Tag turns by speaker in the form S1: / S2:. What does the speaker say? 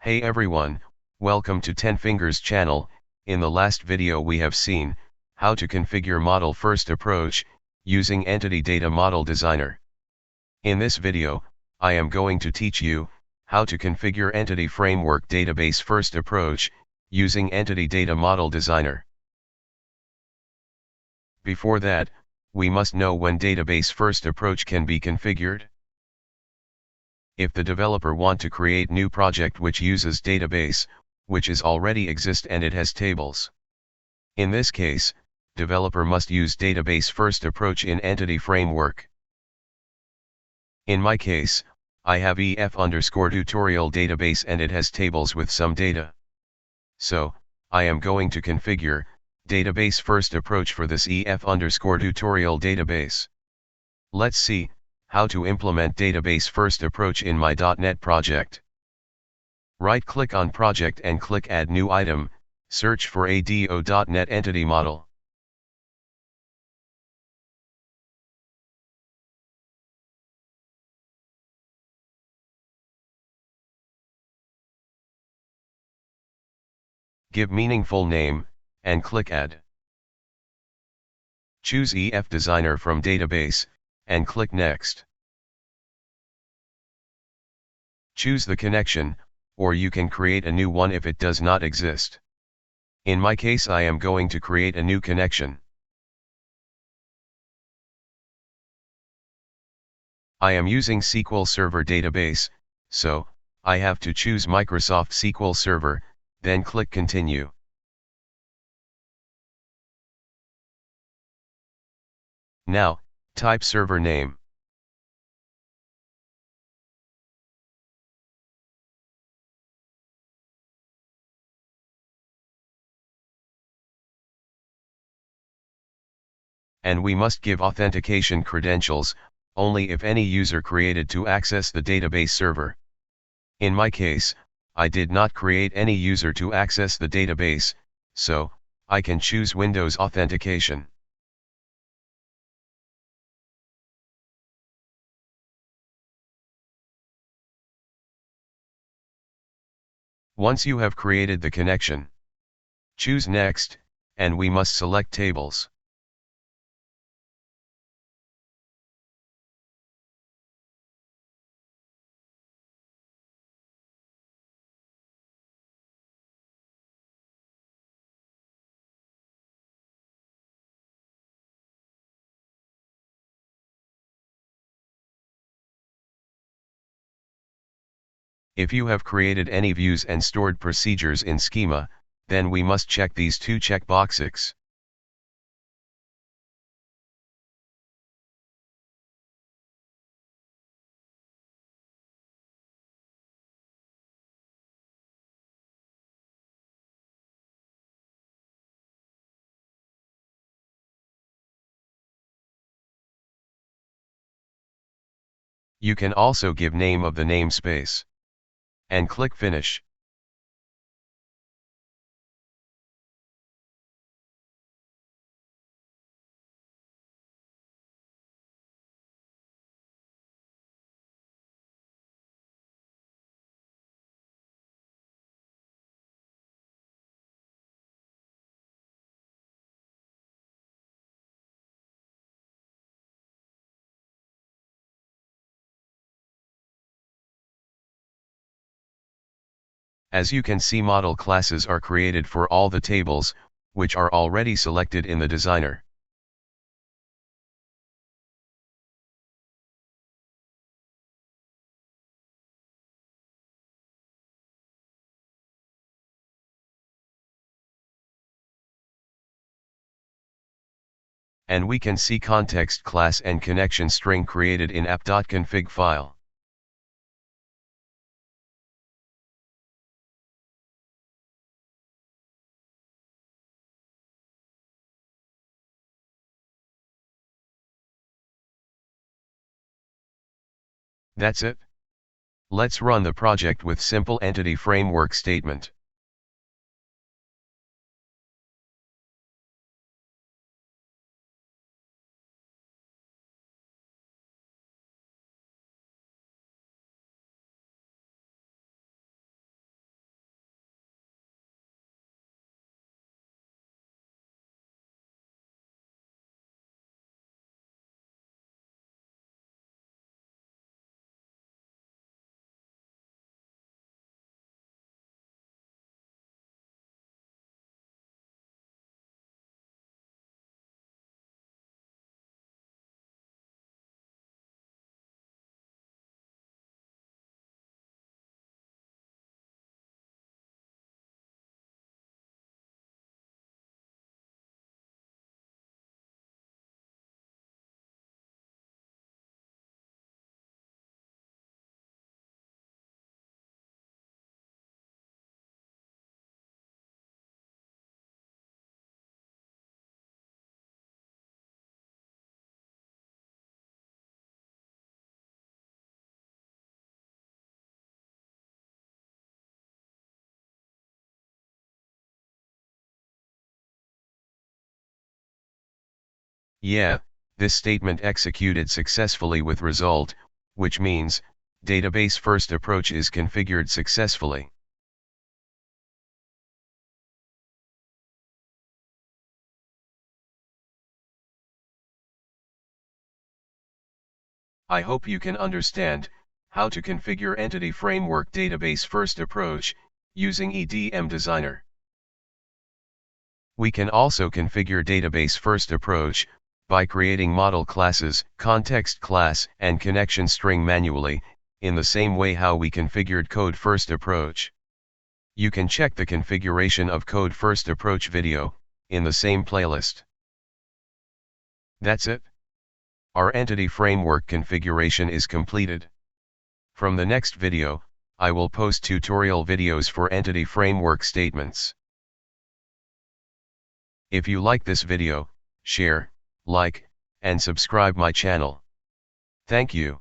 S1: Hey everyone, welcome to Tenfingers channel. In the last video we have seen how to configure model first approach using Entity Data Model Designer. In this video, I am going to teach you how to configure Entity Framework Database First Approach using Entity Data Model Designer. Before that, we must know when Database First Approach can be configured. If the developer want to create new project which uses database, which is already exist and it has tables. In this case, developer must use database first approach in Entity Framework. In my case, I have EF_tutorial database and it has tables with some data. So, I am going to configure database first approach for this EF_tutorial database. Let's see how to implement database first approach in my .NET project. Right-click on project and click Add New Item, search for ADO.NET Entity Model. Give meaningful name, and click Add. Choose EF Designer from Database, and click Next. Choose the connection, or you can create a new one if it does not exist. In my case I am going to create a new connection. I am using SQL Server database, so I have to choose Microsoft SQL Server, then click Continue. Now, type server name. And we must give authentication credentials, only if any user created to access the database server. In my case, I did not create any user to access the database, so I can choose Windows authentication. Once you have created the connection, choose Next, and we must select Tables. If you have created any views and stored procedures in schema, then we must check these two checkboxes. You can also give name of the namespace. And click Finish. As you can see, model classes are created for all the tables, which are already selected in the designer. And we can see context class and connection string created in app.config file. That's it. Let's run the project with simple entity framework statement. Yeah, this statement executed successfully with result, which means, database first approach is configured successfully. I hope you can understand how to configure Entity Framework Database First Approach using EDM Designer. We can also configure Database First Approach by creating model classes, context class, and connection string manually, in the same way how we configured Code First Approach. You can check the configuration of Code First Approach video in the same playlist. That's it. Our entity framework configuration is completed. From the next video, I will post tutorial videos for entity framework statements. If you like this video, share, like, and subscribe my channel. Thank you.